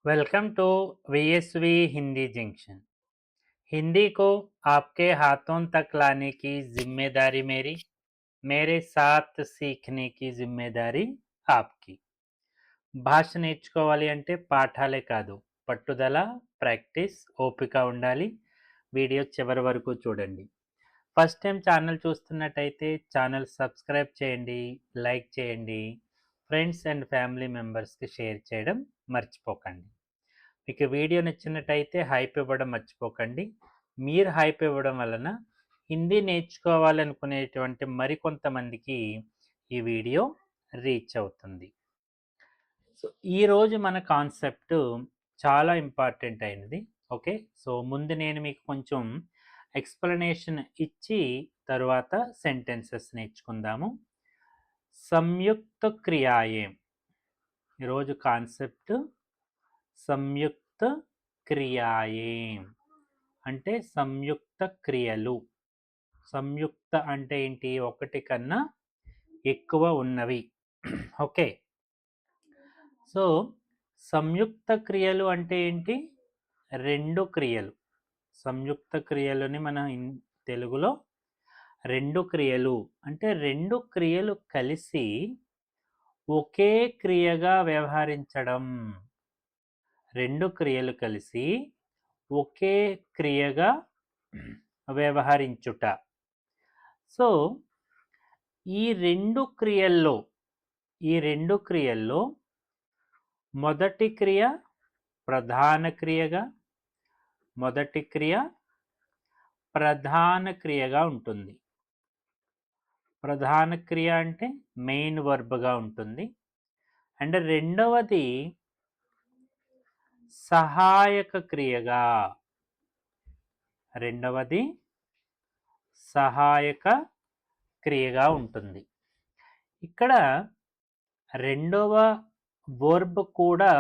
Welcome to VSV Hindi junction. Hindi को आपके हाथों तक लाने की जिम्मेदारी मेरी, मेरे साथ सीखने की जिम्मेदारी आपकी। భాష నేర్చుకోవాలి అంటే పాఠాలే కాదు, పట్టుదల, ప్రాక్టీస్, ఓపిక ఉండాలి. వీడియో చివరి వరకు చూడండి. ఫస్ట్ టైం ఛానల్ చూస్తున్నట్టయితే ఛానల్ సబ్స్క్రైబ్ చేయండి, లైక్ చేయండి, ఫ్రెండ్స్ అండ్ ఫ్యామిలీ మెంబర్స్కి షేర్ చేయడం మర్చిపోకండి. మీకు వీడియో నచ్చినట్టయితే హైప్ ఇవ్వడం మర్చిపోకండి. మీరు హైప్ ఇవ్వడం వలన హిందీ నేర్చుకోవాలనుకునేటువంటి మరికొంతమందికి ఈ వీడియో రీచ్ అవుతుంది. సో ఈరోజు మన కాన్సెప్ట్ చాలా ఇంపార్టెంట్ అయినది. ఓకే, సో ముందు నేను మీకు కొంచెం ఎక్స్ప్లెనేషన్ ఇచ్చి తరువాత సెంటెన్సెస్ నేర్చుకుందాము. సంయుక్త క్రియాయేం. ఈరోజు కాన్సెప్ట్ సంయుక్త క్రియాయేం అంటే సంయుక్త క్రియలు. సంయుక్త అంటే ఏంటి? ఒకటి కన్నా ఎక్కువ ఉన్నవి. ఓకే, సో సంయుక్త క్రియలు అంటే ఏంటి? రెండు క్రియలు. సంయుక్త క్రియలని మన తెలుగులో రెండు క్రియలు అంటే రెండు క్రియలు కలిసి ఒకే క్రియగా వ్యవహరించడం. రెండు క్రియలు కలిసి ఒకే క్రియగా వ్యవహరించుట. సో ఈ రెండు క్రియల్లో మొదటి క్రియ ప్రధాన క్రియగా ఉంటుంది. ప్రధాన క్రియ అంటే మెయిన్ వర్బ్గా ఉంటుంది. అండ్ రెండవది సహాయక క్రియగా ఉంటుంది. ఇక్కడ రెండవ వర్బ్ కూడా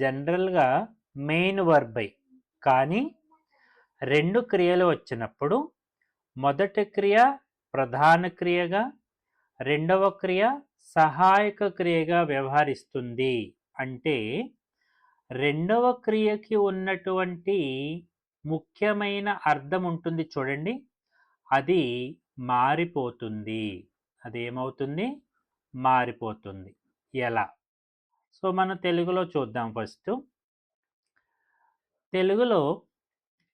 జనరల్గా మెయిన్ వర్బే, కానీ రెండు క్రియలు వచ్చినప్పుడు మొదటి క్రియ ప్రధాన క్రియగా, రెండవ క్రియ సహాయక క్రియగా వ్యవహరిస్తుంది. అంటే రెండవ క్రియకి ఉన్నటువంటి ముఖ్యమైన అర్థం ఉంటుంది చూడండి, అది మారిపోతుంది. అదేమవుతుంది? మారిపోతుంది. ఎలా? సో మనం తెలుగులో చూద్దాం. ఫస్ట్ తెలుగులో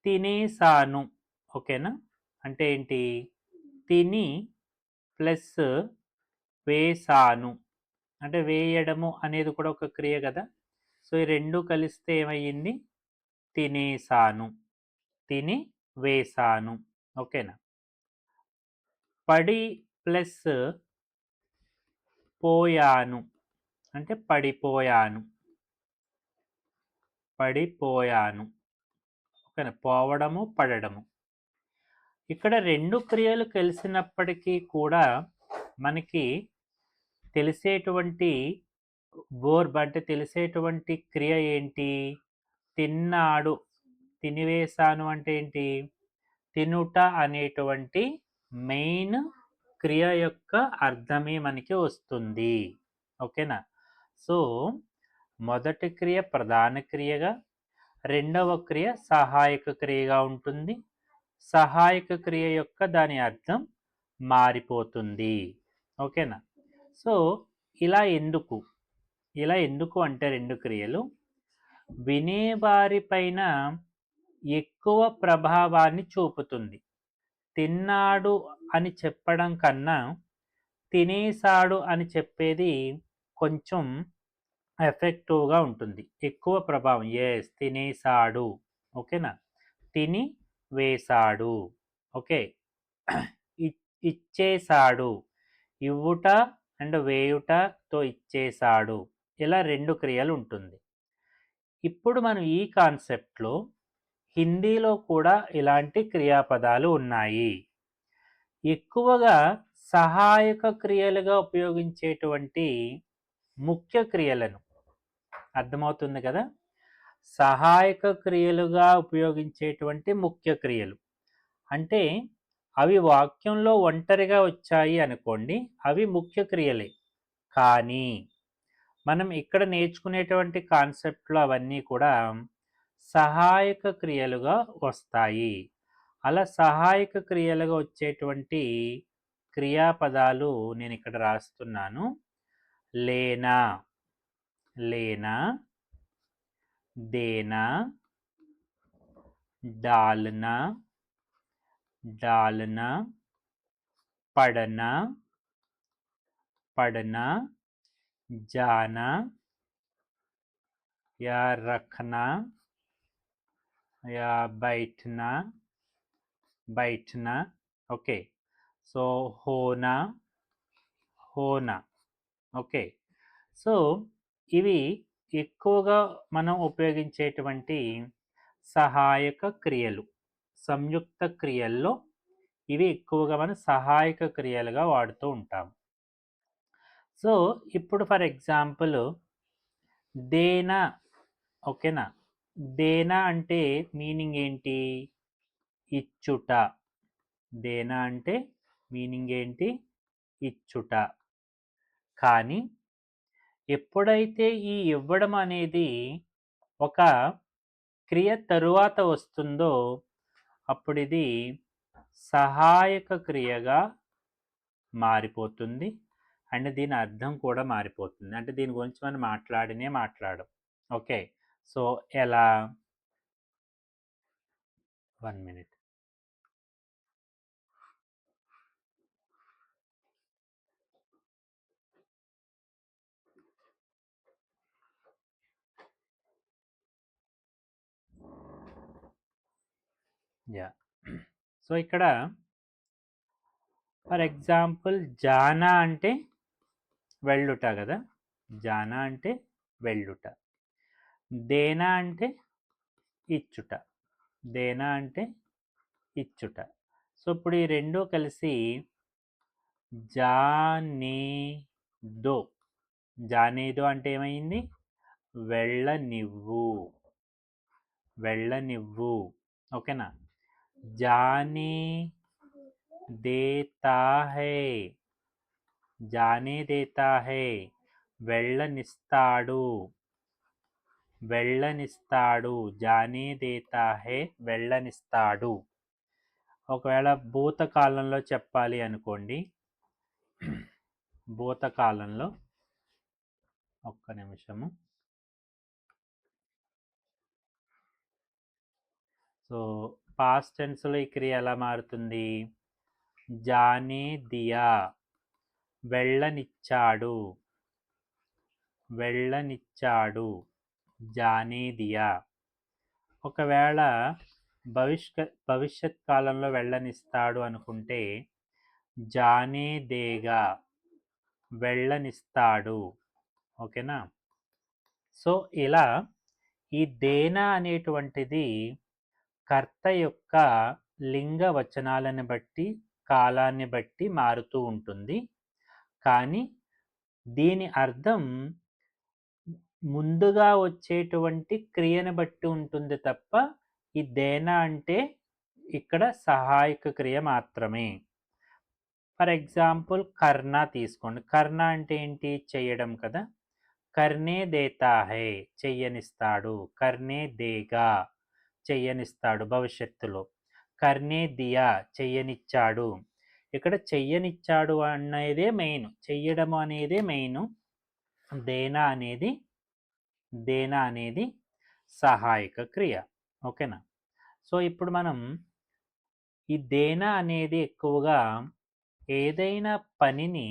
తినేసాను. ఓకేనా? అంటే ఏంటి? తిని ప్లస్ వేసాను అంటే వేయడము అనేది కూడా ఒక క్రియ కదా. సో ఈ రెండు కలిస్తే ఏమయ్యింది? తినేసాను, తిని వేసాను. ఓకేనా? పడి ప్లస్ పోయాను అంటే పడిపోయాను. ఓకేనా? పోవడము, పడడము. ఇక్కడ రెండు క్రియలు కలిసినప్పటికీ కూడా మనకి తెలిసేటువంటి వర్బ్ అంటే తెలిసేటువంటి క్రియ ఏంటి? తిన్నాడు. తినివేశాను అంటే ఏంటి? తినుట అనేటువంటి మెయిన్ క్రియ యొక్క అర్థమే మనకి వస్తుంది. ఓకేనా? సో మొదటి క్రియ ప్రధాన క్రియగా, రెండవ క్రియ సహాయక క్రియగా ఉంటుంది. సహాయక క్రియ యొక్క దాని అర్థం మారిపోతుంది. ఓకేనా? సో ఇలా ఎందుకు అంటే రెండు క్రియలు వినేవారి పైన ఎక్కువ ప్రభావాన్ని చూపుతుంది. తిన్నాడు అని చెప్పడం కన్నా తినేసాడు అని చెప్పేది కొంచెం ఎఫెక్టివ్గా ఉంటుంది, ఎక్కువ ప్రభావం. ఎస్, తినేసాడు. ఓకేనా? తిని వేశాడు. ఓకే, ఇచ్చేసాడు. ఇవ్వుట అండ్ వేయుటతో ఇచ్చేసాడు. ఇలా రెండు క్రియలు ఉంటుంది. ఇప్పుడు మనం ఈ కాన్సెప్ట్లో హిందీలో కూడా ఇలాంటి క్రియాపదాలు ఉన్నాయి. ఎక్కువగా సహాయక క్రియలుగా ఉపయోగించేటువంటి ముఖ్య క్రియలను, అర్థమవుతుంది కదా, సహాయక క్రియలుగా ఉపయోగించేటువంటి ముఖ్య క్రియలు అంటే అవి వాక్యంలో ఒంటరిగా వచ్చాయి అనుకోండి, అవి ముఖ్య క్రియలే. కానీ మనం ఇక్కడ నేర్చుకునేటువంటి కాన్సెప్ట్లు అవన్నీ కూడా సహాయక క్రియలుగా వస్తాయి. అలా సహాయక క్రియలుగా వచ్చేటువంటి క్రియాపదాలు నేను ఇక్కడ రాస్తున్నాను. లేనా, లేనా, దేనా, डालना, डालना, पढ़ना, पढ़ना, जाना या रखना या बैठना, बैठना. ओके, सो होना, होना. ఓకే. సో ఇవి ఎక్కువగా మనం ఉపయోగించేటువంటి సహాయక క్రియలు. సంయుక్త క్రియల్లో ఇవి ఎక్కువగా మనం సహాయక క్రియలుగా వాడుతూ ఉంటాం. సో ఇప్పుడు ఫర్ ఎగ్జాంపుల్ దేనా, ఓకేనా? దేనా అంటే మీనింగ్ ఏంటి? ఇచ్చుట. దేనా అంటే మీనింగ్ ఏంటి? ఇచ్చుట. కానీ ఎప్పుడైతే ఈ ఇవ్వడం అనేది ఒక క్రియ తరువాత వస్తుందో అప్పుడు ఇది సహాయక క్రియగా మారిపోతుంది. అండ్ దీని అర్థం కూడా మారిపోతుంది. అంటే దీని గురించి మనం మాట్లాడం. ఓకే. సో ఎలా? 1 minute. యా. సో ఇక్కడ ఫర్ ఎగ్జాంపుల్ జానా అంటే వెళ్ళుట కదా. జానా అంటే వెళ్ళుట. దేనా అంటే ఇచ్చుట. దేనా అంటే ఇచ్చుట. సో ఇప్పుడు ఈ రెండు కలిసి జానేదో. జానేదో అంటే ఏమైంది? వెళ్ళనివ్వు, వెళ్ళనివ్వు. ఓకేనా? జానే దేతా హై, జానే దేతా హై, వెళ్ళనిస్తాడు, వెళ్ళనిస్తాడు. జానే దేతా హై, వెళ్ళనిస్తాడు. ఒకవేళ భూతకాలంలో చెప్పాలి అనుకోండి, భూతకాలంలో ఒక్క నిమిషము. సో పాస్ట్ టెన్స్లో ఈ క్రియ ఎలా మారుతుంది? జానే దియా, వెళ్ళనిచ్చాడు, వెళ్ళనిచ్చాడు. జానే దియా. ఒకవేళ భవిష్యత్ కాలంలో వెళ్ళనిస్తాడు అనుకుంటే జానే దేగా, వెళ్ళనిస్తాడు. ఓకేనా? సో ఇలా ఈ దేనా అనేటువంటిది కర్త యొక్క లింగ వచనాలను బట్టి, కాలాన్ని బట్టి మారుతూ ఉంటుంది. కానీ దీని అర్థం ముందుగా వచ్చేటువంటి క్రియను బట్టి ఉంటుంది తప్ప ఈ దేనా అంటే ఇక్కడ సహాయక క్రియ మాత్రమే. ఫర్ ఎగ్జాంపుల్ కర్ణ తీసుకోండి. కర్ణ అంటే ఏంటి? చెయ్యడం కదా. కర్నే దేతా హై, చెయ్యనిస్తాడు. కర్నే దేగా, చెయ్యనిస్తాడు భవిష్యత్తులో. కర్నే దియా, చెయ్యనిచ్చాడు. ఇక్కడ చెయ్యనిచ్చాడు అనేదే మెయిన్, చెయ్యడం అనేదే మెయిన్. దేనా అనేది సహాయక క్రియ. ఓకేనా? సో ఇప్పుడు మనం ఈ దేనా అనేది ఎక్కువగా ఏదైనా పనిని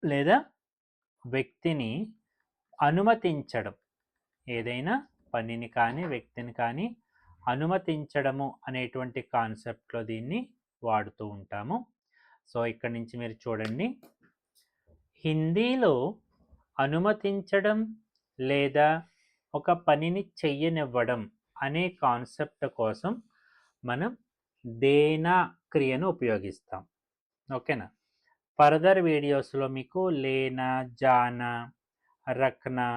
లేదా వ్యక్తిని అనుమతించడం, ఏదైనా పనిని కానీ వ్యక్తిని కానీ అనుమతించడము అనేటువంటి కాన్సెప్ట్లో దీన్ని వాడుతూ ఉంటాము. సో ఇక్కడి నుంచి మీరు చూడండి, హిందీలో అనుమతించడం లేదా ఒక పనిని చెయ్యనివ్వడం అనే కాన్సెప్ట్ కోసం మనం దేనా క్రియను ఉపయోగిస్తాం. ఓకేనా? ఫర్దర్ వీడియోస్లో మీకు లేనా, జానా, రఖ్నా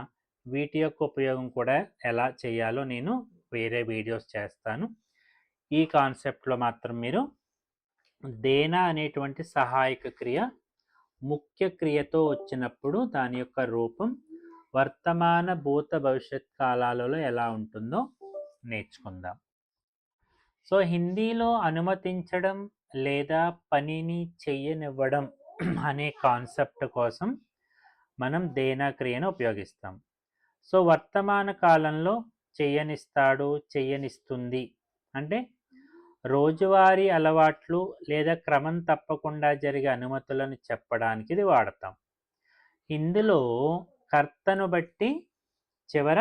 వీటి యొక్క ఉపయోగం కూడా ఎలా చేయాలో నేను వేరే వీడియోస్ చేస్తాను. ఈ కాన్సెప్ట్లో మాత్రం మీరు దేనా అనేటువంటి సహాయక క్రియ ముఖ్య క్రియతో వచ్చినప్పుడు దాని యొక్క రూపం వర్తమాన భూత భవిష్యత్ కాలాలలో ఎలా ఉంటుందో నేర్చుకుందాం. సో హిందీలో అనుమతించడం లేదా పనిని చెయ్యనివ్వడం అనే కాన్సెప్ట్ కోసం మనం దేనా క్రియను ఉపయోగిస్తాం. సో వర్తమాన కాలంలో చెయ్యనిస్తాడు, చెయ్యనిస్తుంది అంటే రోజువారీ అలవాట్లు లేదా క్రమం తప్పకుండా జరిగే అనుమతులను చెప్పడానికి ఇది వాడతాం. ఇందులో కర్తను బట్టి చివర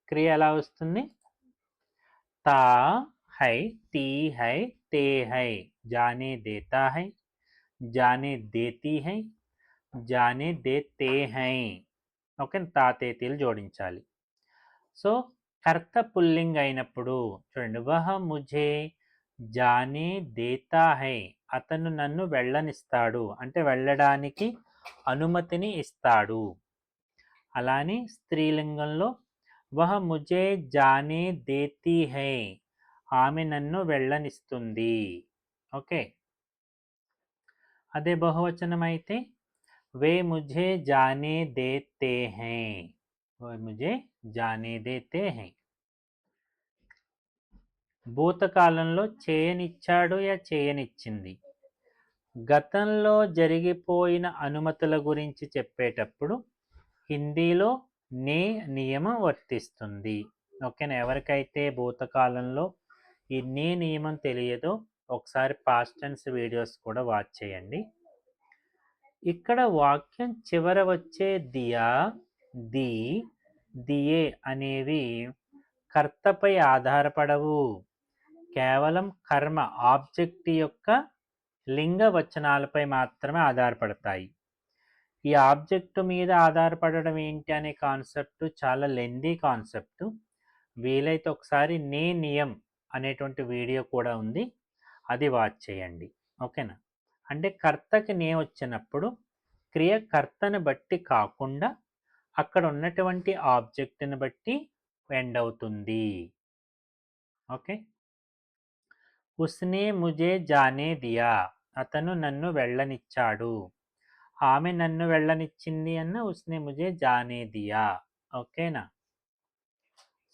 క్రియ ఎలా వస్తుంది? తా హై, ती है, ते है, जाने देता है, जाने देती है, जाने देते हैं. ఓకే, తాతేతీలు జోడించాలి. సో కర్త పుల్లింగ్ అయినప్పుడు చూడండి, వహ ముఝే జానే దేతా హై, అతను నన్ను వెళ్ళనిస్తాడు అంటే వెళ్ళడానికి అనుమతిని ఇస్తాడు. అలానే స్త్రీలింగంలో వహ ముఝే జానే దేతీ హై, ఆమె నన్ను వెళ్ళనిస్తుంది. ఓకే, అదే బహువచనం అయితే వే ముఝే జానే దేతే హై, వే ముఝే జానే దేతే హై. భూతకాలంలో చేయనిచ్చాడు యా చేయనిచ్చింది. గతంలో జరిగిపోయిన అనుమతుల గురించి చెప్పేటప్పుడు హిందీలో నే నియమం వర్తిస్తుంది. ఓకేనా? ఎవరికైతే భూతకాలంలో ఈ నే నియమం తెలియదో ఒకసారి పాస్ట్ టెన్స్ వీడియోస్ కూడా వాచ్ చేయండి. ఇక్కడ వాక్యం చివర వచ్చే దియా, ది, దియే అనేవి కర్తపై ఆధారపడవు, కేవలం కర్మ ఆబ్జెక్ట్ యొక్క లింగ వచనాలపై మాత్రమే ఆధారపడతాయి. ఈ ఆబ్జెక్టు మీద ఆధారపడడం ఏంటి అనే కాన్సెప్ట్ చాలా లెందీ కాన్సెప్ట్. వీలైతే ఒకసారి నే నియం అనేటువంటి వీడియో కూడా ఉంది, అది వాచ్ చేయండి. ఓకేనా? అంటే కర్తకి నే వచ్చినప్పుడు క్రియ కర్తను బట్టి కాకుండా అక్కడ ఉన్నటువంటి ఆబ్జెక్ట్ని బట్టి ఎండ్ అవుతుంది. ఓకే, ఉస్నే ముజే జానే దియా, అతను నన్ను వెళ్ళనిచ్చాడు. ఆమె నన్ను వెళ్ళనిచ్చింది అన్న ఉస్నే ముజే జానే దియా. ఓకేనా?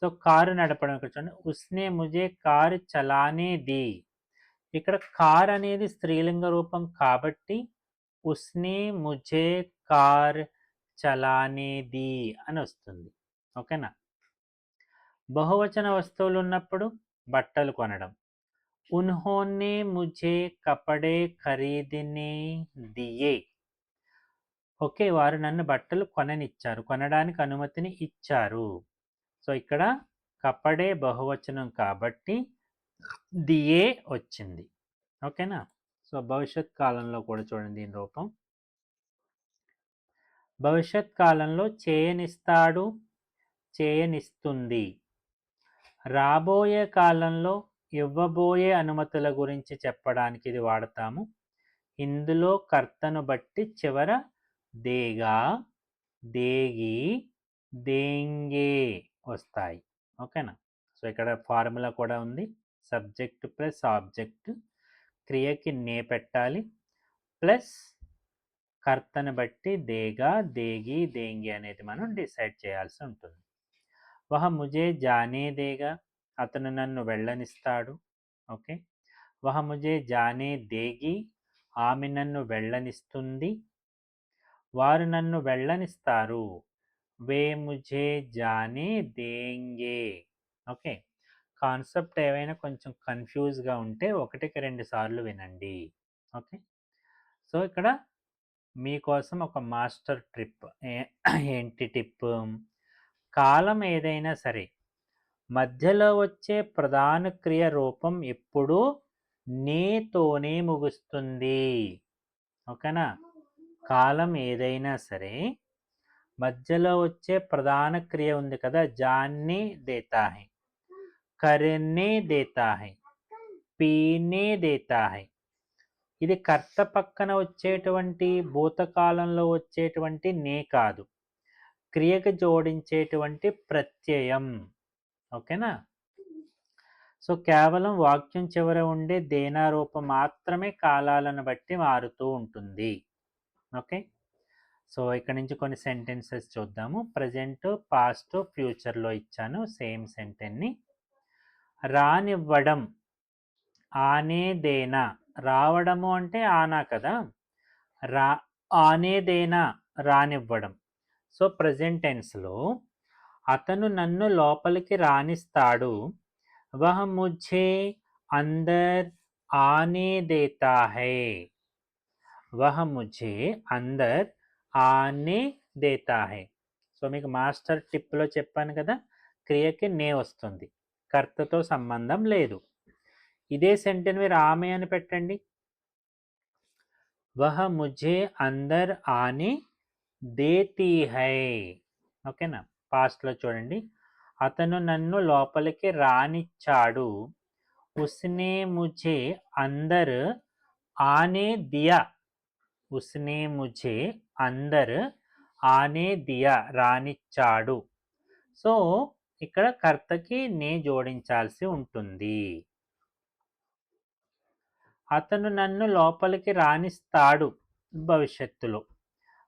సో కారు నడపడం ఇక్కడ చూడండి, ఉస్నే ముజే కారు చలానే ది. ఇక్కడ కార్ అనేది స్త్రీలింగ రూపం కాబట్టి ఉస్నే ముజే కార్ చలానే ది అని వస్తుంది. ఓకేనా? బహువచన వస్తువులు ఉన్నప్పుడు బట్టలు కొనడం, ఉన్హోనే ముజే కపడే ఖరీదనే దియే. ఓకే, వారు నన్ను బట్టలు కొననిచ్చారు, కొనడానికి అనుమతిని ఇచ్చారు. సో ఇక్కడ కపడే బహువచనం కాబట్టి దియే వచ్చింది. ఓకేనా? సో భవిష్యత్ కాలంలో కూడా చూడండి దీని రూపం. భవిష్యత్ కాలంలో చేయనిస్తాడు, చేయనిస్తుంది. రాబోయే కాలంలో ఇవ్వబోయే అనుమతుల గురించి చెప్పడానికి ఇది వాడతాము. ఇందులో కర్తను బట్టి చివర దేగా, దేగి, దేంగే వస్తాయి. ఓకేనా? సో ఇక్కడ ఫార్ములా కూడా ఉంది. సబ్జెక్ట్ ప్లస్ ఆబ్జెక్ట్, క్రియకి నే పెట్టాలి, ప్లస్ కర్తను బట్టి దేగా, దేగి, దేంగి అనేది మనం డిసైడ్ చేయాల్సి ఉంటుంది. వహ ముజే జానే దేగా, అతను నన్ను వెళ్ళనిస్తాడు. ఓకే, వహ ముజే జానే దేగి, ఆమె నన్ను వెళ్ళనిస్తుంది. వారు నన్ను వెళ్ళనిస్తారు. వే ముజే జానే దేంగే. ఓకే, కాన్సెప్ట్ ఏవైనా కొంచెం కన్ఫ్యూజ్గా ఉంటే 1-2 సార్లు వినండి. ఓకే, సో ఇక్కడ మీకోసం ఒక మాస్టర్ ట్రిప్. ఏంటి టిప్? కాలం ఏదైనా సరే మధ్యలో వచ్చే ప్రధాన క్రియ రూపం ఎప్పుడూ నేతోనే ముగుస్తుంది. ఓకేనా? కాలం ఏదైనా సరే మధ్యలో వచ్చే ప్రధాన క్రియ ఉంది కదా, జాన్నే దేతా హై, కర్నే దేతా హై, పీనే దేతా హై, ఇది కర్త పక్కన వచ్చేటువంటి భూతకాలంలో వచ్చేటువంటి నే కాదు, క్రియకు జోడించేటువంటి ప్రత్యయం. ఓకేనా? సో కేవలం వాక్యం చివర ఉండే దేనా రూపం మాత్రమే కాలాలను బట్టి మారుతూ ఉంటుంది. ఓకే. సో ఇక్కడ నుంచి కొన్ని సెంటెన్సెస్ చూద్దాము. ప్రజెంట్, పాస్ట్, ఫ్యూచర్లో ఇచ్చాను సేమ్ సెంటెన్ని. రానివ్వడం, ఆనేదేనా. రావడము అంటే ఆనా కదా, రా ఆనేదేనా రానివ్వడం. సో ప్రెజెంట్ టెన్స్లో అతను నన్ను లోపలికి రానిస్తాడు. వహ ముఝే అందర్ ఆనే దేతా హై. వహ ముఝే అందర్ ఆనే దేతా హై. సో మీకు మాస్టర్ టిప్లో చెప్పాను కదా, క్రియకి నే వస్తుంది, కర్తతో సంబంధం లేదు. ఇదే సెంటెన్స్ మీరు ఆమె అని పెట్టండి. వహ ముఝే అందర్ ఆనే దేతీ హై. ఓకేనా. పాస్ట్లో చూడండి, అతను నన్ను లోపలికి రానిచ్చాడు. ఉస్నే ముఝే అందర్ ఆనే దియా. ఉస్నే ముఝే అందర్ ఆనే దియా, రానిచ్చాడు. సో ఇక్కడ కర్తకి నే జోడించాల్సి ఉంటుంది. అతను నన్ను లోపలికి రానిస్తాడు భవిష్యత్తులో.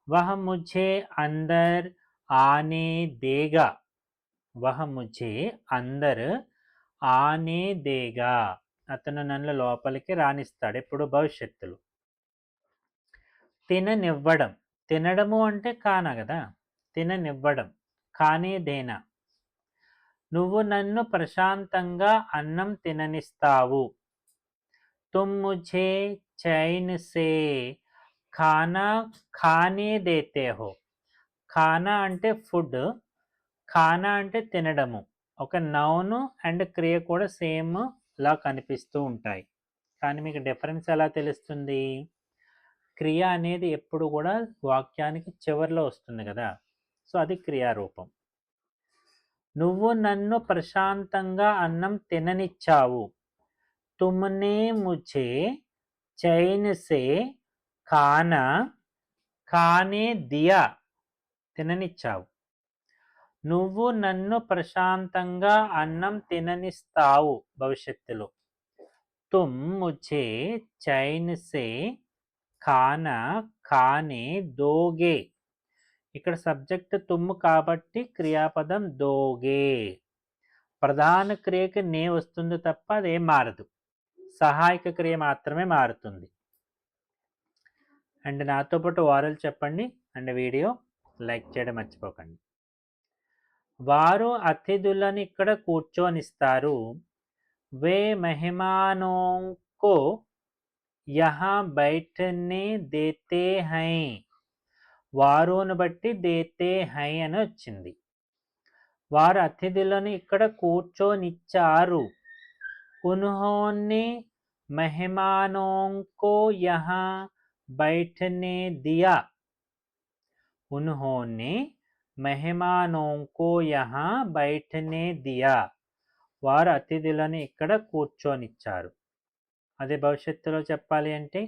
వహ ముఝే అందర్ ఆనే దేగా. వహ ముఝే అందర్ ఆనే దేగా. అతను నన్ను లోపలికి రానిస్తాడు, ఎప్పుడు, భవిష్యత్తులో. తిననివ్వడం, తినడము అంటే కానా కదా, తిననివ్వడం, కానీ దేనా. నువ్వు నన్ను ప్రశాంతంగా అన్నం తిననిస్తావు. తుమ్ ముఝే చైన్ సే ఖానా ఖానే దేతే హో. ఖానా అంటే ఫుడ్, ఖానా అంటే తినడము. ఒక నౌన్ అండ్ క్రియ కూడా సేమ్ లా కనిపిస్తూ ఉంటాయి, కానీ మీకు డిఫరెన్స్ ఎలా తెలుస్తుంది? క్రియ అనేది ఎప్పుడు కూడా వాక్యానికి చివరిలో వస్తుంది కదా, సో అది క్రియారూపం. నువ్వు నన్ను ప్రశాంతంగా అన్నం తిననిచ్చావు. తుమ్నే ముఝే చైన్ సే ఖానా ఖానే దియా. తిననిచ్చావు. నువ్వు నన్ను ప్రశాంతంగా అన్నం తిననిస్తావు భవిష్యత్తులో. తుమ్ ముఝే చైన్ సే ఖానా ఖానే దోగే. ఇక్కడ సబ్జెక్ట్ తుమ్ కాబట్టి క్రియాపదం దోగే. ప్రధాన క్రియకి నే వస్తుంది తప్ప అదేం మారదు, సహాయక క్రియ మాత్రమే మారుతుంది. అండ్ నాతో పాటు వారలు చెప్పండి, అండ్ వీడియో లైక్ చేయడం మర్చిపోకండి. వారు అతిథులను ఇక్కడ కూర్చోనిస్తారు. వే మెహమానోంకో యహా బైఠనే దేతే హై. వారును బట్టి దేతే హై అని వచ్చింది. వారు అతిథులను ఇక్కడ కూర్చోనిచ్చారు. ఉన్హోనే మెహమానోంకో యహా బైఠనే దియా. ఉన్హోనే మెహమానోంకో యహా బైఠనే దియా. వారు అతిథులను ఇక్కడ కూర్చోనిచ్చారు. అదే భవిష్యత్తులో చెప్పాలి అంటే,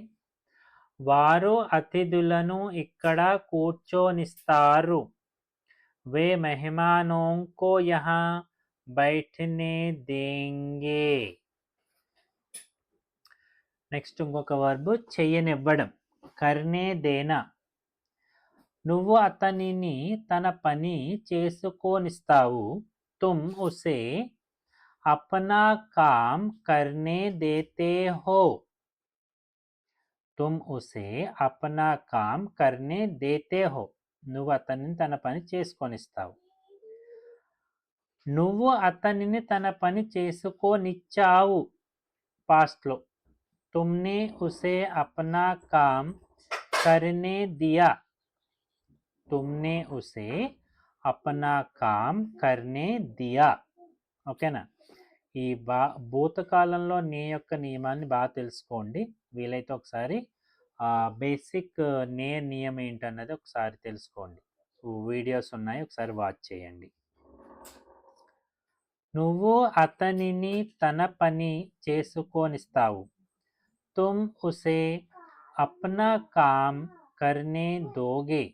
వారు అతిథులను ఇక్కడ కూర్చోనిస్తారు. వే మెహమానోంకో యహా బైఠనే దేంగే. నెక్స్ట్ ఇంకొక వర్బ్, చెయ్యనివ్వడం, కర్నే దేనా. నువ్వు అతనిని తన పని చేసుకోనిస్తావు. తుమ్ ఉసే అప్నా కామ్ కర్నే దేతే హో. తుమ్ ఉసే అప్నా కామ్ కర్నే దేతే హో. నువ్వు అతనిని తన పని చేసుకొనిస్తావు. నువ్వు అతనిని తన పని చేసుకోనిచ్చావు పాస్ట్లో. తుమ్నే ఉసే అప్నా కామ్ కర్నే దియా. తుమ్నే ఉసే అప్నా కామ్ కర్నే దియా. ఓకేనా. ఈ భూతకాలంలో నే యొక్క నియమాన్ని బాగా తెలుసుకోండి. వీలైతే ఒకసారి బేసిక్ నే నియమం ఏంటన్నది ఒకసారి తెలుసుకోండి. వీడియోస్ ఉన్నాయి, ఒకసారి వాచ్ చేయండి. నువ్వు అతనిని తన పని చేసుకోనిస్తావు. తుమ్ ఉసే అప్నా కామ్ కర్నే దోగే.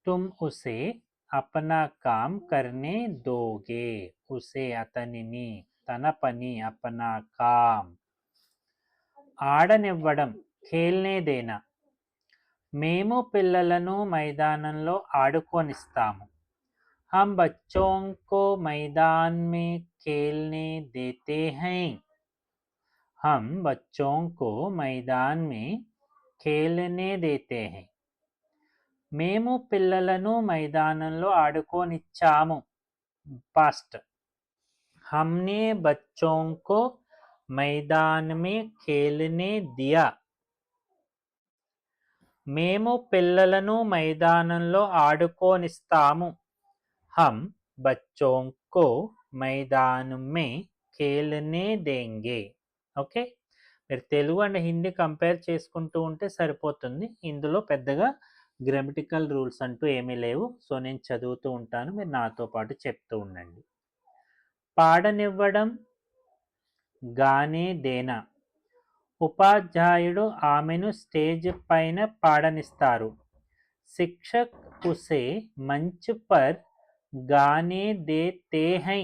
తుమ్ ఉసే అప్నా కామ్ కర్నే దోగే. ఉసే అతనిని, తన పని అప్నా కామ్. ఆడనివ్వడం, ఖేల్నే దేనా. మేము పిల్లలను మైదానంలో ఆడుకోనిస్తాము. हम बच्चों को मैदान में खेलने देते हैं. हम बच्चों को मैदान में खेलने देते हैं. మేము పిల్లలను మైదానంలో ఆడుకోనిచ్చాము. పాస్ట్. हमने बच्चों को मैदान में खेलने दिया. మేము పిల్లలను మైదానంలో ఆడుకోనిస్తాము. हम बच्चों को मैदान में खेलने देंगे. ఓకే, మీరు తెలుగు అండ్ హిందీ కంపేర్ చేసుకుంటూ ఉంటే సరిపోతుంది. ఇందులో పెద్దగా గ్రామటికల్ రూల్స్ అంటూ ఏమీ లేవు. సో నేను చదువుతూ ఉంటాను, మీరు నాతో పాటు చెప్తూ ఉండండి. పాడనివ్వడం, గానే దేనా. ఉపాధ్యాయుడు ఆమెను స్టేజ్ పైన పాడనిస్తారు. శిక్షక్ ఉసే మంచ్ పర్ గానే దేతే హై.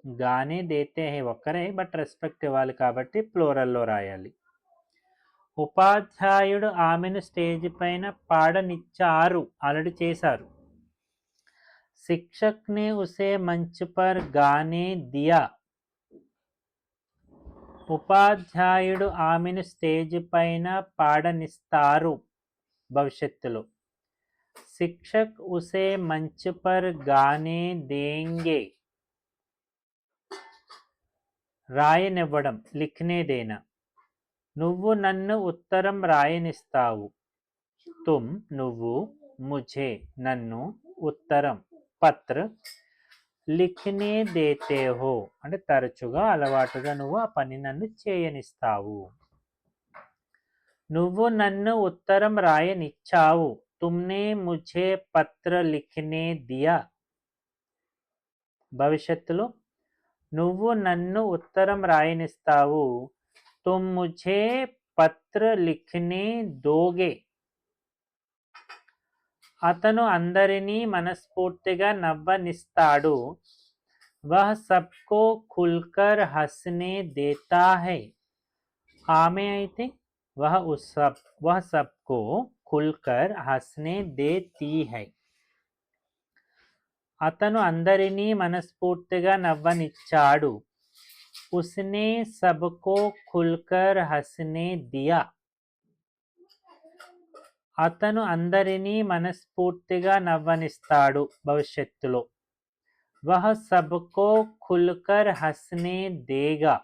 గానే దేతే హై ఒక్కరే, బట్ రెస్పెక్ట్ ఇవ్వాలి కాబట్టి ప్లూరల్లో రాయాలి. ఉపాధ్యాయుడు ఆమెను స్టేజ్ పైన పాడనిచ్చారు, ఆల్రెడీ చేశారు. శిక్షక్ నే ఉసే మంచ్ పర్ గానే దియా. ఉపాధ్యాయుడు ఆమెను స్టేజ్ పైన పాడనిస్తారు భవిష్యత్తులో. శిక్షక్ ఉసే మంచ్ పర్ గానే దేంగే. రాయనివ్వడం, లిఖనే దేనా. నువ్వు నన్ను ఉత్తరం రాయనిస్తావు. తుమ్ నువ్వు, ముఝే నన్ను, ఉత్తరం పత్ర, లిఖనే దేతే హో అంటే తరచుగా అలవాటుగా నువ్వు ఆ పని నన్ను చేయనిస్తావు. నువ్వు నన్ను ఉత్తరం రాయనిచ్చావు. తుమ్నే ముఝే పత్ర లిఖనే దియా. భవిష్యత్తులో నువ్వు నన్ను ఉత్తరం రాయనిస్తావు. తుమ్ ముఝే పత్ర లిఖనే దోగే. అతను అందరినీ మనస్ఫూర్తిగా నవ్వనిస్తాడు. వహ్ సబ్కో ఖుల్కర్ హస్నే దేతా హై. ఆమె అయితే వహ్ సబ్కో ఖుల్కర్ హస్నే దేతీ హై. అతను అందరినీ మనస్ఫూర్తిగా నవ్వనిచ్చాడు. ఉస్నే సబ్కో ఖుల్కర్ హస్నే దియా. అతను అందరినీ మనస్ఫూర్తిగా నవ్వనిస్తాడు భవిష్యత్తులో. వహ్ సబ్కో ఖుల్కర్ హస్నే దేగా.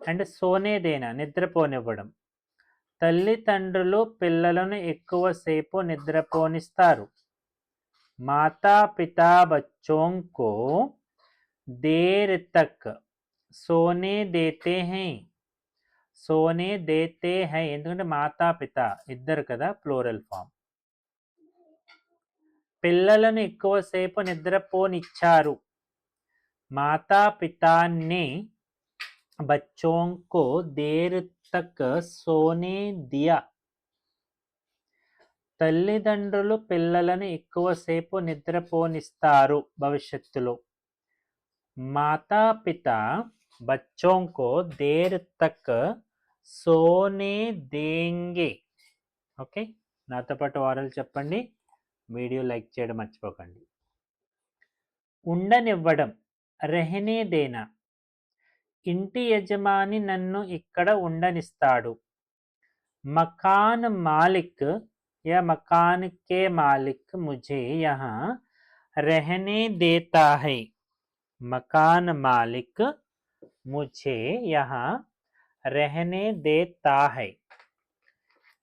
And Soane Dena, నిద్రపోనివ్వడం. తల్లిదండ్రులు పిల్లలను ఎక్కువసేపు నిద్రపోనిస్తారు. మాతా పితా బచ్చోं को देर तक सोने देते हैं. సోనే దేతే హై ఎందుకంటే మాతా పిత ఇద్దరు కదా, ప్లూరల్ ఫామ్. పిల్లలను ఎక్కువసేపు నిద్రపోనిచ్చారు. మాతా పితానే బచ్చోं को देर तक सोने दिया. తల్లిదండ్రులు పిల్లలను ఎక్కువసేపు నిద్రపోనిస్తారు భవిష్యత్తులో. మాతా పిత बच्चों को देर तक सोने देंगे. ఓకే, నాతో పాటు వారలు చెప్పండి. వీడియో లైక్ చేయడం మర్చిపోకండి. ఉండనివ్వడం, రెహనే దేనా. ఇంటి యజమాని నన్ను ఇక్కడ ఉండనిస్తాడు. మకాన్ మాలిక్ या मकान के मालिक मुझे यहाँ रहने देता है. मकान मालिक मुझे यहाँ रहने देता है.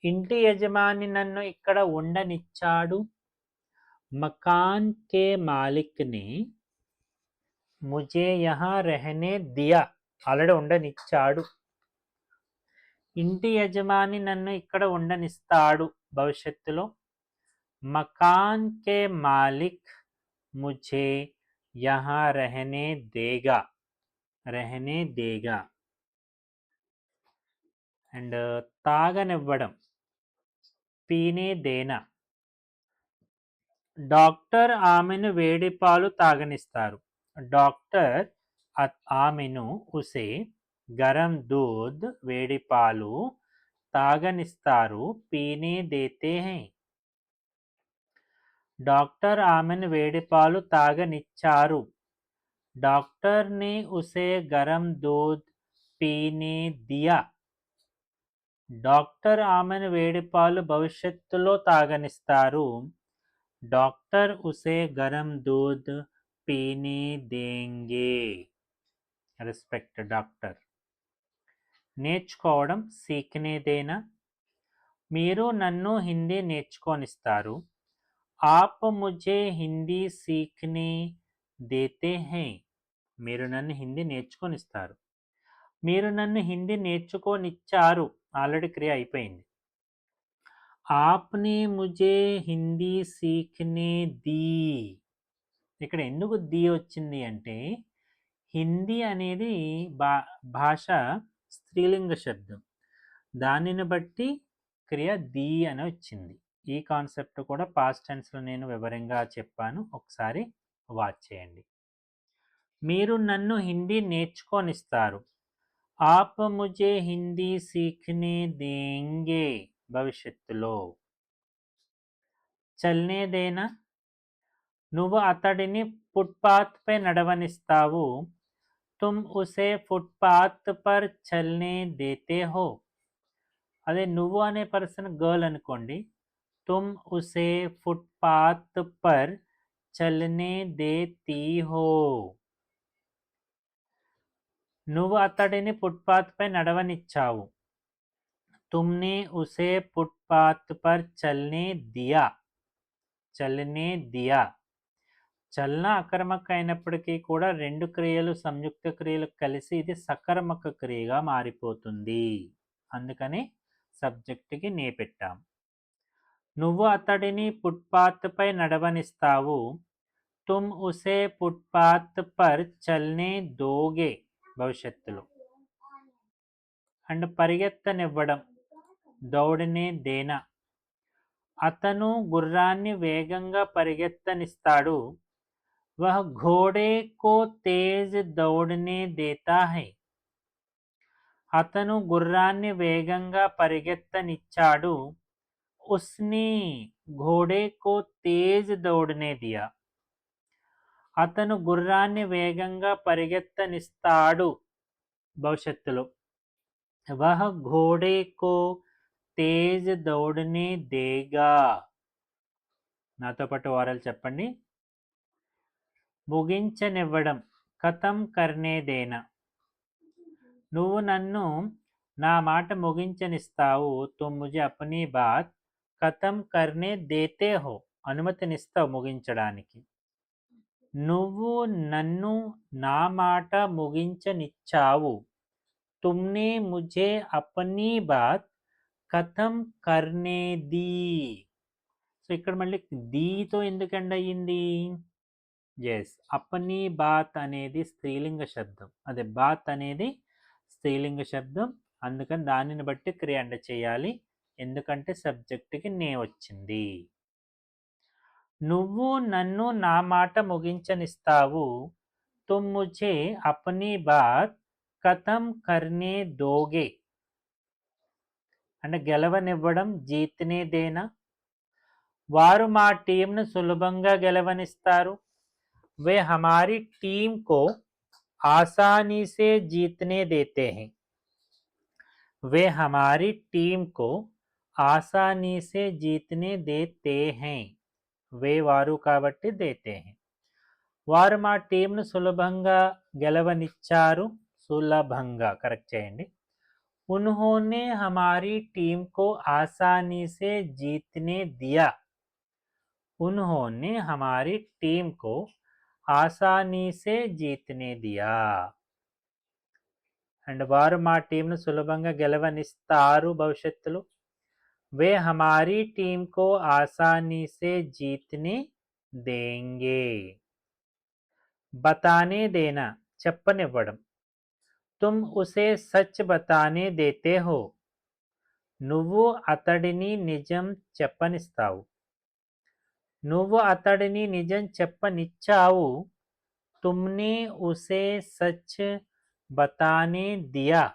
ఇంటి యజమాని నన్ను ఇక్కడ ఉండనిచ్చాడు. మకాన్ కే మాలిక్ నే ముझे यहाँ रहने दिया. ఆల్రెడీ ఉండనిచ్చాడు. ఇంటి యజమాని నన్ను ఇక్కడ ఉండనిస్తాడు భవిష్యత్తులో. మకాన్ కే మాలిక్ ముझे यहाँ रहने देगा. रहने देगा. అండ్ తాగనివ్వడం, పీనే దేనా. డాక్టర్ ఆమెను వేడి పాలు తాగనిస్తారు. డాక్టర్ ఆమెను ఉసే గరం దూద్ వేడి పాలు తాగనిస్తారు, పీనే దేతే హై. डॉक्टर आमेन वेडिपालु तागनिच्चारु. डॉक्टर ने उसे गरम दूध पीने दिया. డాక్టర్ ఆమెను వేడిపాలు భవిష్యత్తులో తాగనిస్తారు. డాక్టర్ ఉసే గరం దూద్ పీనే దేంగే. Respect doctor. నేర్చుకోవడం సీఖనే దేనా. మీరు నన్ను హిందీ నేర్చుకోనిస్తారు. आप मुझे हिंदी सीखने देते हैं. మీరు నన్ను హిందీ నేర్చుకొనిస్తారు. మీరు నన్ను హిందీ నేర్చుకోనిచ్చారు. ఆల్రెడీ క్రియ అయిపోయింది. ఆప్నే ముజే హిందీ సీఖనే दी. ఇక్కడ ఎందుకు दी వచ్చింది అంటే హిందీ అనేది భాష స్త్రీలింగ శబ్దం. దానిని బట్టి క్రియ दी అని వచ్చింది. ఈ కాన్సెప్ట్ కూడా పాస్ట్ టెన్స్లో నేను వివరంగా చెప్పాను. ఒకసారి వాచ్ చేయండి. మీరు నన్ను హిందీ నేర్చుకోనిస్తారు. आप मुझे हिंदी सीखने देंगे. భవిష్యత్తులో. చల్నే దేనా. నువ్వు అతడిని ఫుట్పాత్ పై నడవనిస్తావు. तुम उसे फुटपाथ पर चलने देते हो. అదే నువ్వు అనే పర్సన్ గర్ల్ అనుకోండి. तुम उसे फुटपाथ पर चलने देती हो. నువ్వు అతడిని ఫుట్పాత్ పై నడవనిచ్చావు. तुमने उसे फुटपाथ पर चलने दिया. चलने दिया. చలన అకర్మక అయినప్పటికీ కూడా రెండు క్రియలు సంయుక్త క్రియలు కలిసి ఇది సకర్మక క్రియగా మారిపోతుంది. అందుకని సబ్జెక్ట్కి నే పెట్టాం. నువ్వు అతడిని ఫుట్పాత్ పై నడవనిస్తావు. तुम उसे फुटपाथ पर चलने दोगे. భవిష్యత్తులో. అండ్ పరిగెత్తనివ్వడం దౌడనే దేనా. అతను గుర్రాన్ని వేగంగా పరిగెత్తనిస్తాడు. वह घोड़े को तेज दौड़ने देता है. అతను గుర్రాన్ని వేగంగా పరిగెత్తనిచ్చాడు. उसने घोड़े को तेज दौड़ने दिया. అతను గుర్రాన్ని వేగంగా పరిగెత్తనిస్తాడు. భవిష్యత్తులో. वह घोड़े को तेज दौड़ने देगा. నాతో పాటు వారాలు చెప్పండి. ముగించనివ్వడం ఖతం కర్నే దేనా. నువ్వు నన్ను నా మాట ముగించనిస్తావు. तुम मुझे अपनी बात ఖతం కర్నే దేతే హో. అనుమతినిస్తావు ముగించడానికి. నువ్వు నన్ను నా మాట ముగించనిచ్చావు. तुमने मुझे अपनी बात ఖతం కర్నే दी. సో ఇక్కడ మళ్ళీ దీతో ఎందుకండి అయ్యింది. ఎస్, అపనీ బాత్ అనేది స్త్రీలింగ శబ్దం. అదే బాత్ అనేది స్త్రీలింగ శబ్దం. అందుకని దానిని బట్టి క్రియ అండ చేయాలి. ఎందుకంటే సబ్జెక్ట్కి నే వచ్చింది. నువ్వు నన్ను నా మాట ముగించనిస్తావు. तुम मुझे अपनी बात ఖతం కర్నే దోగే. అంటే గెలవనివ్వడం జీతనే దేనా. వారు మా టీంను సులభంగా గెలవనిస్తారు. वे हमारी टीम को आसानी से जीतने देते हैं. वे हमारी टीम को आसानी से जीतने देते हैं. वे వారు కాబట్టి देते हैं. వారు మా టీంను సులభంగా గెలవనిచ్చారు. సులభంగా కరెక్ట్ చేయండి. उन्होंने हमारी टीम को आसानी से जीतने दिया. उन्होंने हमारी टीम को ఆసానీ సే జీతనే దియా. అండ్ వారు మా టీంను సులభంగా గెలవనిస్తారు. భవిష్యత్తులో. వే హమారీ టీం కో ఆసానీ సే జీతనే దేంగే. బతానే దేనా చెప్పనివ్వడం. तुम उसे सच बताने देते हो. నువ్వు అతడిని నిజం చెప్పనిస్తావు. నువ్వు అతడిని నిజం చెప్పనిచ్చావు. तुमने उसे सच बताने दिया.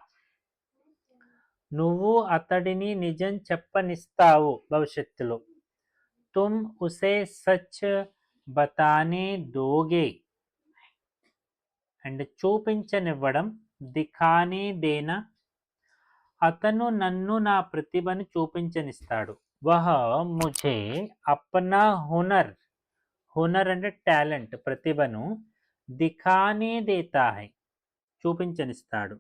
నువ్వు అతడిని నిజం చెప్పనిస్తావు భవిష్యత్తులో. తుమ్ ఉసే సచ్ బతానే దోగే. అండ్ చూపించనివ్వడం, దిఖానే దేనా. అతను నన్ను నా ప్రతిభను చూపించనిస్తాడు. వహ ముఝే అప్నా హునర్, హునర్ అంటే టాలెంట్, ప్రతిభను దిఖానే దేతా హై, చూపించనిస్తాడు.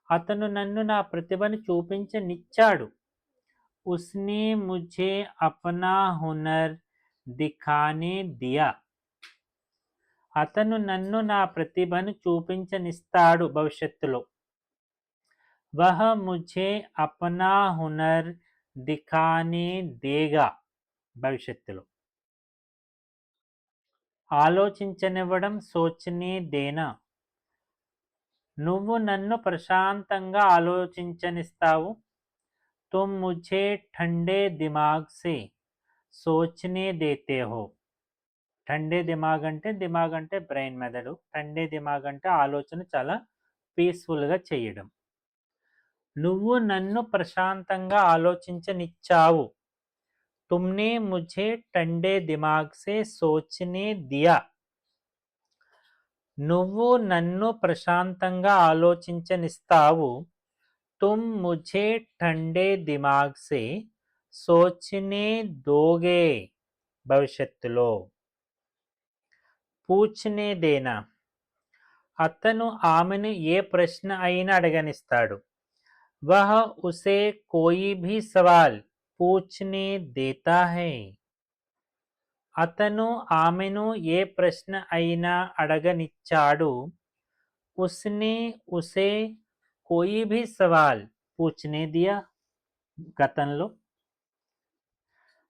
అతను నన్ను నా ప్రతిభను చూపించనిచ్చాడు. ఉస్నే ముఝే అప్నా హునర్ దిఖానే దియా. అతను నన్ను నా ప్రతిభను చూపించనిస్తాడు భవిష్యత్తులో. వహ ముఝే అప్నా హునర్ దిఖానే దేగా, భవిష్యత్తులో. ఆలోచించనివ్వడం, సోచనే దేనా. నువ్వు నన్ను ప్రశాంతంగా ఆలోచించనిస్తావు. తుమ్ ముఝే ఠండే దిమాగ్ సే సోచనే దేతే హో. ఠండే దిమాగ్ అంటే బ్రెయిన్, మెదడు. ఠండే దిమాగ్ అంటే ఆలోచన చాలా పీస్ఫుల్గా చేయడం. నువ్వు నన్ను ప్రశాంతంగా ఆలోచించనిచ్చావు. తుమ్నే ముఝే ఠండే దిమాగ్ సే సోచనే దియా. నువ్వు నన్ను ప్రశాంతంగా ఆలోచించనిస్తావు. తుమ్ ముఝే ఠండే దిమాగ్ సే సోచనే దోగే, భవిష్యత్తులో. పూఛ్నే దేనా. అతను ఆమెను ఏ ప్రశ్న అయినా అడగనిస్తాడు. వహ ఉసే కోయి భీ సవాల్ పూఛ్నే దేతా హై. అతను ఆమెను ఏ ప్రశ్న అయినా అడగనిచ్చాడు. ఉస్నే ఉసే కోయి భీ సవాల్ పూఛ్నే దియా. గతంలో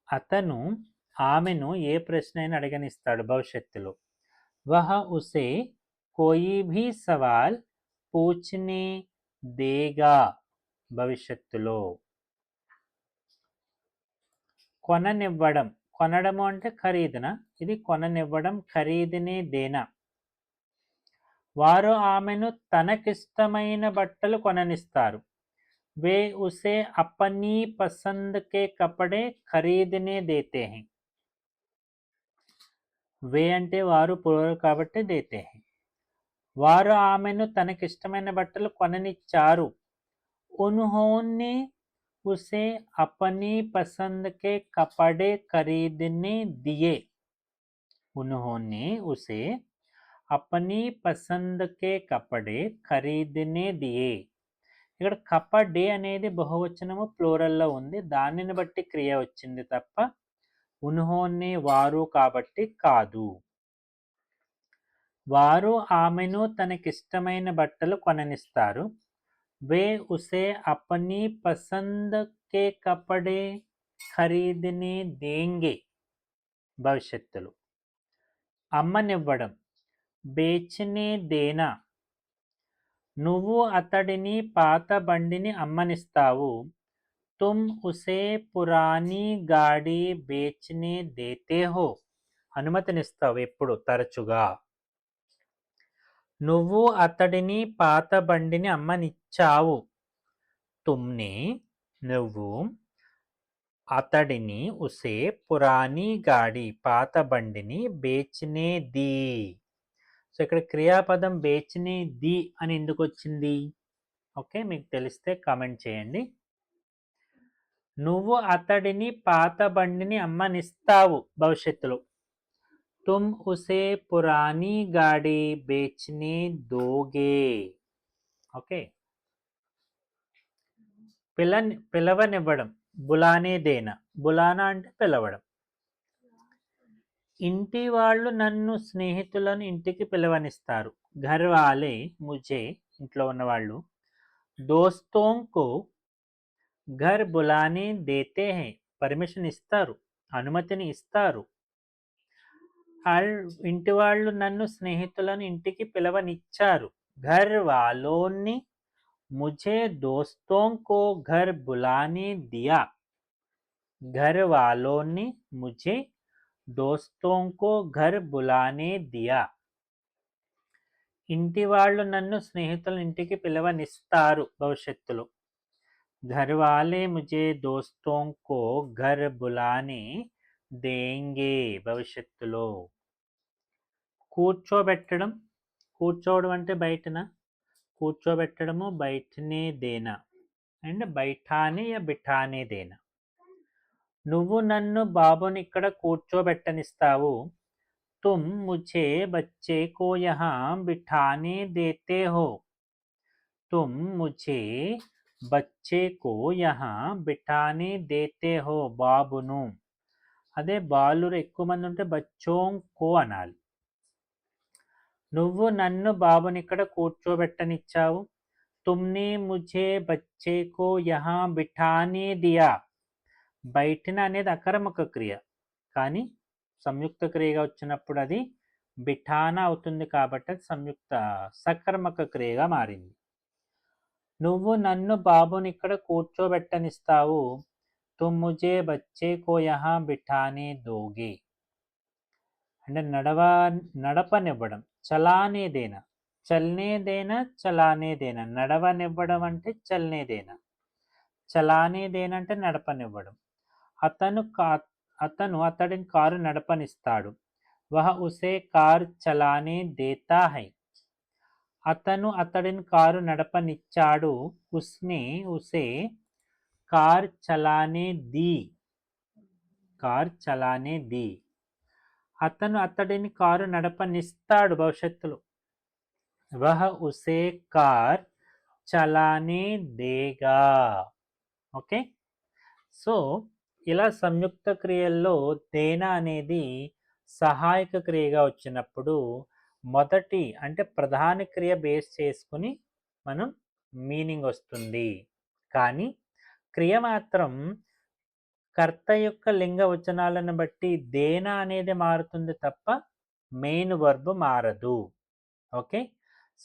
అతను ఆమెను ఏ ప్రశ్న అయినా అడగనిస్తాడు భవిష్యత్తులో. వహ ఉసే కోయి భీ సవాల్ పూఛ్నే దేగా, భవిష్యత్తులో. కొననివ్వడం, కొనడము అంటే ఖరీదున, ఇది కొననివ్వడం. ఖరీదునే దేనా. వారు ఆమెను తనకిష్టమైన బట్టలు కొననిస్తారు. వే ఉసే అపనీ పసంద్ కే కపడే ఖరీదనే దేతే హై. వే అంటే వారు, ప్లూరల్ కాబట్టి దేతే హై. వారు ఆమెను తనకిష్టమైన బట్టలు కొననిచ్చారు. ఉన్హోనే ఉసే అపనీ పసంద్ కే కపడే ఖరీదనే దియే. ఉన్హోనే ఉసే అపనీ పసంద్ కే కపడే ఖరీదనే దియే. ఇక్కడ కపడే అనేది బహువచనము, ప్లూరల్లో ఉంది. దానిని బట్టి క్రియ వచ్చింది తప్ప ఉన్హోనే వారు కాబట్టి కాదు. వారు ఆమెను తనకిష్టమైన బట్టలు కొననిస్తారు. వే ఉసే అపనీ పసంద్ కే కపడే ఖరీదనే దేంగే, భవిష్యత్తులో. అమ్మనివ్వడం, బేచనే దేనా. నువ్వు అతడిని పాత బండిని అమ్మనిస్తావు. తుమ్ ఉసే పురానీ గాడి బేచనే దేతే హో. అనుమతినిస్తావు ఎప్పుడు, తరచుగా. నువ్వు అతడిని పాత బండిని అమ్మనిచ్చావు. తుమ్నే నువ్వు, అతడిని, ఉసే పురానీ గాడి పాత బండిని బేచనే ది. సో ఇక్కడ క్రియాపదం బేచనే ది అని ఎందుకు వచ్చింది? ఓకే, మీకు తెలిస్తే కామెంట్ చేయండి. నువ్వు అతడిని పాత బండిని అమ్మనిస్తావు భవిష్యత్తులో. తుమ్ ఉసే పురానీ గాడి బేచనే దోగే. ఓకే. పిలవనివ్వడం, బులానే దేనా. బులానా అంటే పిలవడం. ఇంటి వాళ్ళు నన్ను స్నేహితులను ఇంటికి పిలవనిస్తారు. ఘర్ వాలే ముझे, ఇంట్లో ఉన్నవాళ్ళు, దోస్తోంకో ఘర్ బులానే దేతే హై, పర్మిషన్ ఇస్తారు, అనుమతిని ఇస్తారు. ఇంటి వాళ్ళు నన్ను స్నేహితులను ఇంటికి పిలవనిచ్చారు. ఘర్ వాలోని ముझे దోస్తోంకో ఘర్ బులానే దియా. ఘర్ వాలోని ముझे దోస్తోంకో ఘర్ బులానే దియా. ఇంటి వాళ్ళు నన్ను స్నేహితుల ఇంటికి పిలవనిస్తారు భవిష్యత్తులో. घर वाले मुझे दोस्तों को घर बुलाने देंगे భవిష్యత్తులో. కూర్చోబెట్టడం, కూర్చోవడం అంటే బయటన, కూర్చోబెట్టడము బయటనే దేనా అండ్ బైఠానే యా బిఠానే దేనా. నువ్వు నన్ను బాబుని ఇక్కడ కూర్చోబెట్టనిస్తావు. तुम मुझे बच्चे को यहाँ बिठाने देते हो. तुम मुझे बच्चे को यहाँ बिठाने देते हो బాబును. అదే బాలురు ఎక్కువ మంది ఉంటే బచ్చోం కో అనాలి. నువ్వు నన్ను బాబుని ఇక్కడ కూర్చోబెట్టనిచ్చావు. तुमने मुझे बच्चे को यहाँ बिठाने दिया. బయటిన అనేది అకర్మక క్రియ, కానీ సంయుక్త క్రియగా వచ్చినప్పుడు అది బిఠానా అవుతుంది కాబట్టి అది సంయుక్త సకర్మక క్రియగా మారింది. నువ్వు నన్ను బాబుని ఇక్కడ కూర్చోబెట్టనిస్తావు. तुम मुझे बच्चे को यहाँ बिठाने दोगे అంటే నడపనివ్వడం. చలానే దేనా, చల్నే దేనా చలానే దేనా. నడవనివ్వడం అంటే చల్నే దేనా, చలానే దేనా అంటే నడపనివ్వడం. అతను అతడిని కారు నడపనిస్తాడు. వహ ఉసే కార్ చలానే దేతా హై. అతను అతడిని కారు నడపనిచ్చాడు. ఉస్నే ఉసే కార్ చలానే ది, కార్ చలానే ది. అతను అతడిని కారు నడపనిస్తాడు భవిష్యత్తులో. వహ ఉసే కార్ చలానే దేగా. ఓకే, సో ఇలా సంయుక్త క్రియల్లో దేనా అనేది సహాయక క్రియగా వచ్చినప్పుడు మొదటి అంటే ప్రధాన క్రియ బేస్ చేసుకుని మనం మీనింగ్ వస్తుంది. కానీ క్రియ మాత్రం కర్త యొక్క లింగ వచనాలను బట్టి దేనా అనేది మారుతుంది తప్ప మెయిన్ వర్బ్ మారదు. ఓకే,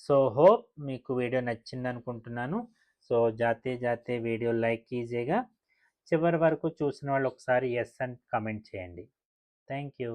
సో హోప్ మీకు వీడియో నచ్చింది అనుకుంటున్నాను. సో జాతే జాతే వీడియో లైక్ కీజియేగా. చివరి వరకు చూసిన వాళ్ళు ఒకసారి ఎస్ అని కమెంట్ చేయండి. Thank you.